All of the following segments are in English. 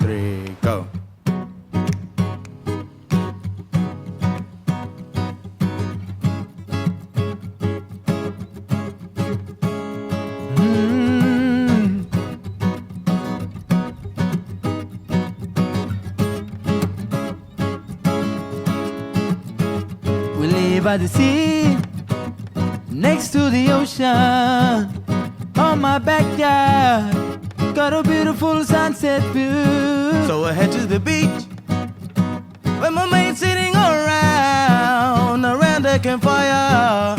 3, go. By the sea, next to the ocean, on my backyard, got a beautiful sunset view. So I head to the beach, with my mates sitting around the campfire,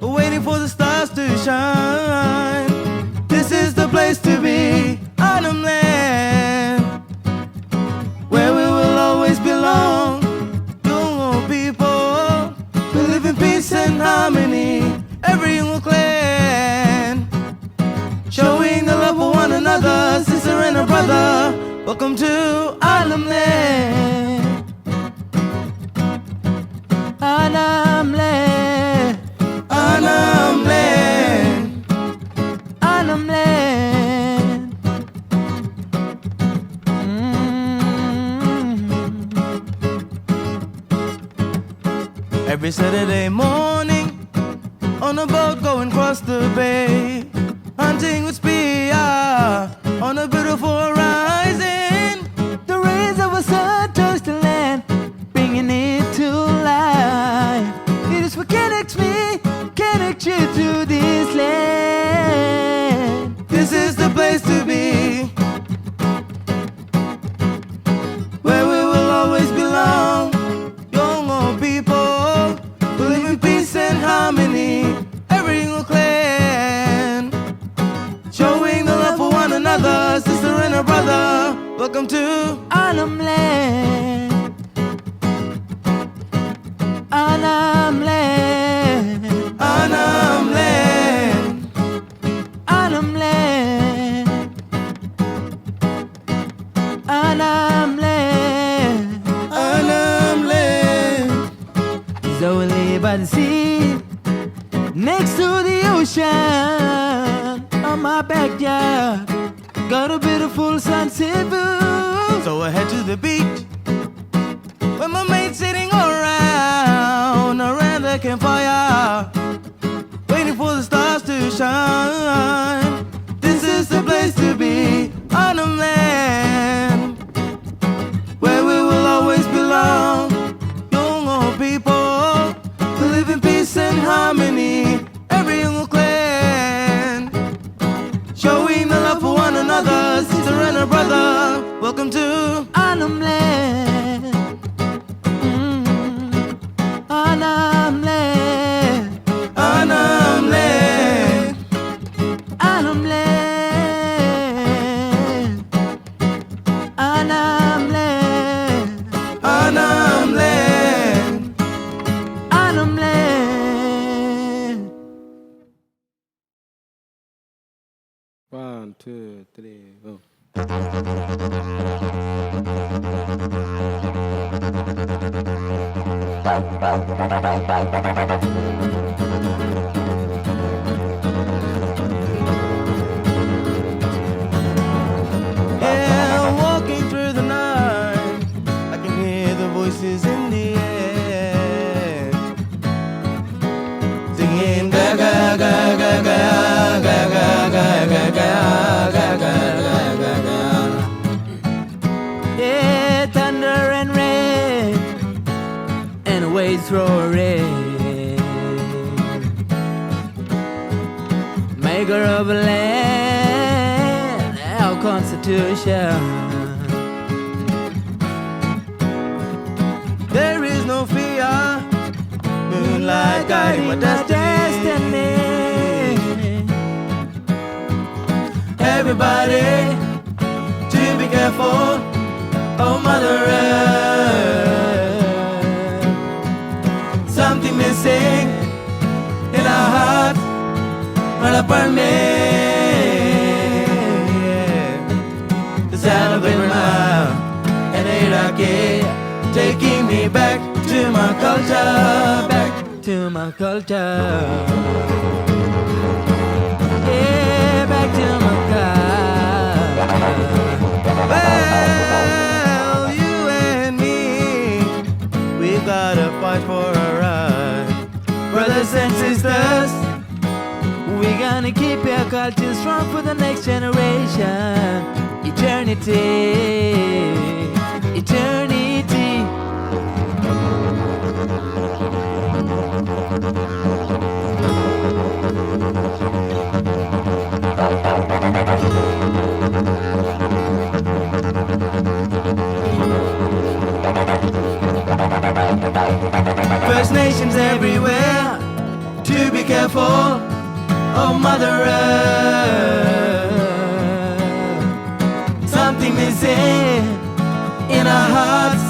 waiting for the stars to shine. This is the place to be, Arnhem Land, where we will always belong. Yolŋu people, we live in peace and harmony, every Yolŋu clan, showing the love for one another, sister and a brother. Welcome to Arnhem Land. Arnhem Land. Arnhem Land. Arnhem Land. Every Saturday morning, on a boat going across the bay, hunting with spear on a beautiful horizon. The rays of a sun touch the land, bringing it to life. It is what connects me, connects you to this land. This is the place to be, where we will always belong. Yolŋu people, who live in peace and harmony, every Yolŋu clan, showing the love for one another, sister and a brother. Welcome to Arnhem Land. Arnhem Land. Arnhem Land. Arnhem Land. Arnhem Land. Arnhem Land. So we live by the sea, next to the ocean, on my backyard, got a beautiful sunset view. So I head to the beach, with my mates sitting around the campfire, waiting for the stars to shine. This is the place to be, Arnhem Land, where we will always belong. Yolŋu people, who live in peace and harmony, every Yolŋu clan, showing the love for one another, sister and a brother. Welcome to Arnhem Land. Arnhem Land. Arnhem Land. Arnhem Land. Arnhem Land. Arnhem Land. Arnhem Land. 1, 2, 3, go. Yeah, walking through the night, I can hear the voices in the air, singing ga ga ga ga ga ga ga ga ga ga ga ga ga ga. Yeah, thunder and rain, and waves roaring. Maker of a land, our constitution. There is no fear, moonlight guiding my destiny. Everybody, to be careful, oh Mother Earth. Something missing in our hearts, right up on me. The sound of ڵombuy and Yiḍaki, taking me back to my culture, back To my culture. Yeah, back to my culture. Well, you and me, we gotta fight for our right. Brothers and sisters, we're gonna keep our culture strong for the next generation. Eternity, eternity. First Nations everywhere, to be careful, oh Mother Earth. Something missing in our hearts,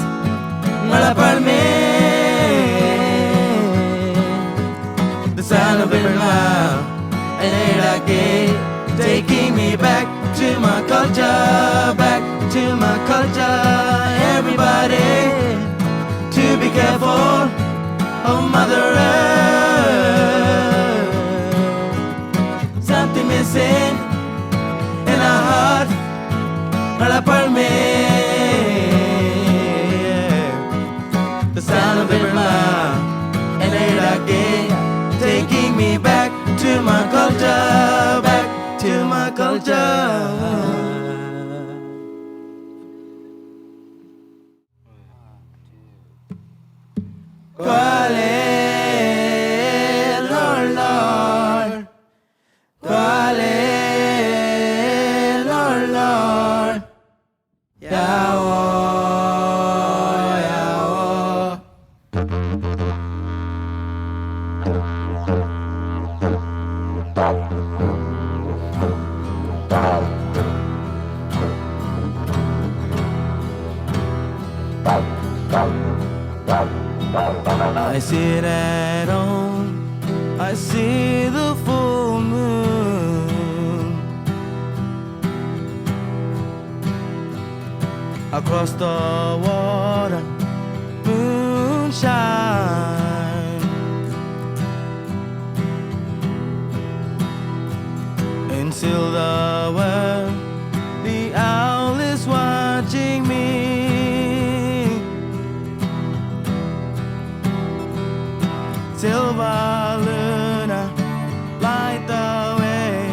the sound of every mile, and Yiḍaki, taking me back to my culture, back to my culture. Everybody, to be careful, oh Mother Earth. Something missing in our heart, the sound of every mile, and Yiḍaki, taking me back to my culture, back to my culture. I sit at home, I see the full moon across the water, moonshine, in silver, the owl is watching me. Silver Luna, light the way,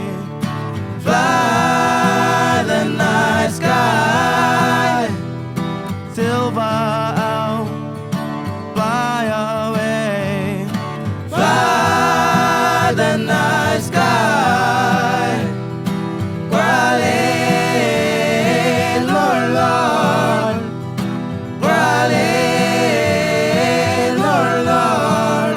fly the night sky. Silver owl, fly away, fly the night sky. Gwale, Lord, Lord, Gwale, Lord, Lord.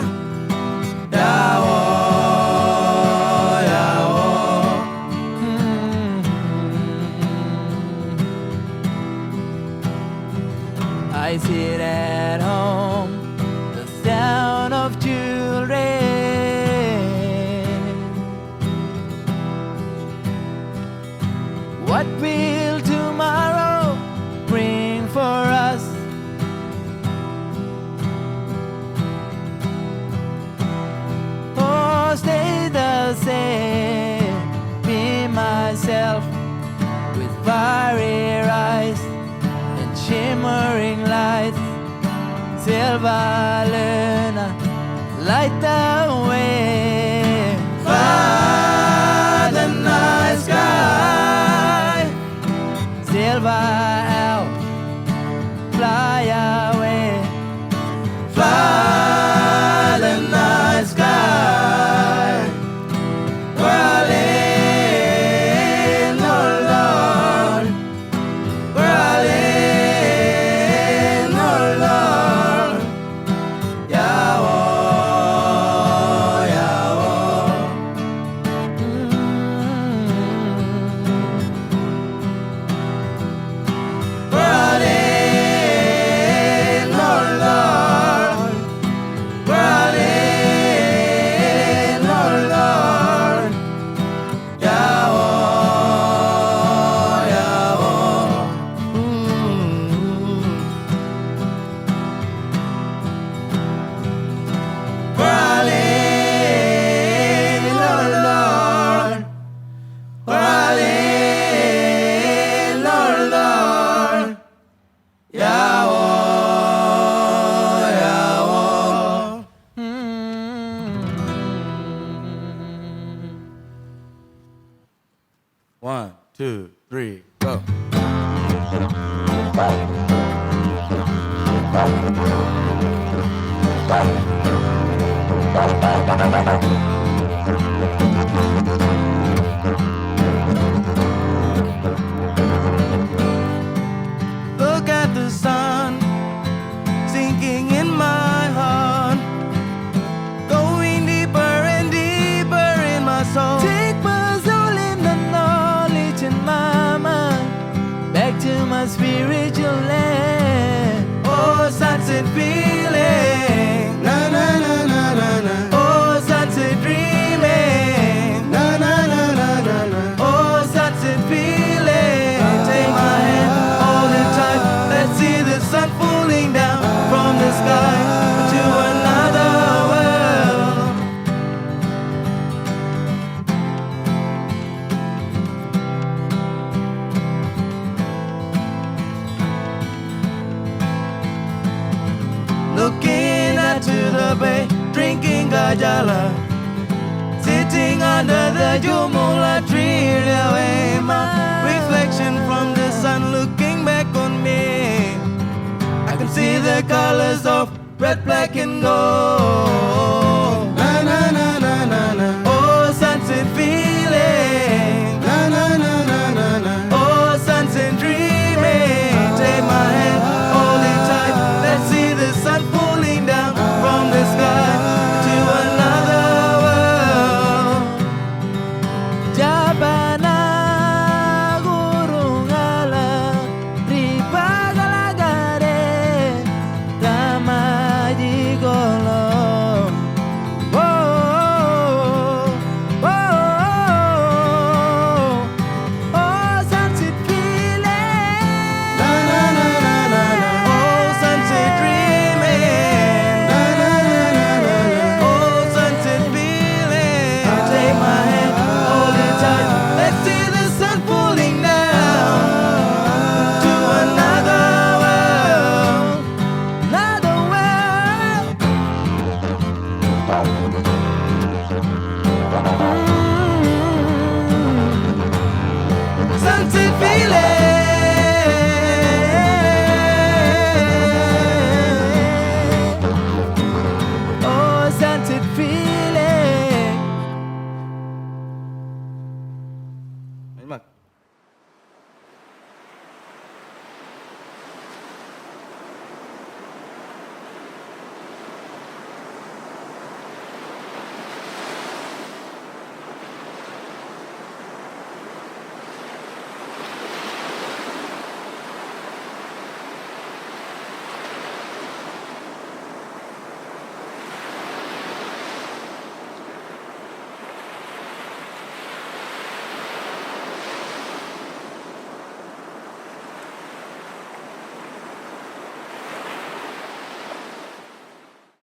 I sit at home, the sound of children. What will tomorrow bring for us? Oh, stay the same, be myself, with fiery eyes and shimmering lights. Silver Luna, light the way, fly the night sky. Silver owl, fly away, fly the night sky. Gwale, Lord, Lord, Gwale, Lord, Lord. Yahweh, Look at the sun sinking in my heart, going deeper and deeper in my soul. Take my soul in the knowledge and my mind back to my spiritual land. Oh, sunset feeling, na na na na na na. Oh, sunset dreaming, na na na na na na. Oh, sunset feeling. Take my hand, hold it tight. Let's see the sun falling down from the sky to another world. Looking out to the bay, drinking gajala, sitting under the Ļombuy tree, away my reflection from the sun looking back on me. I can see the colors of red, black and gold.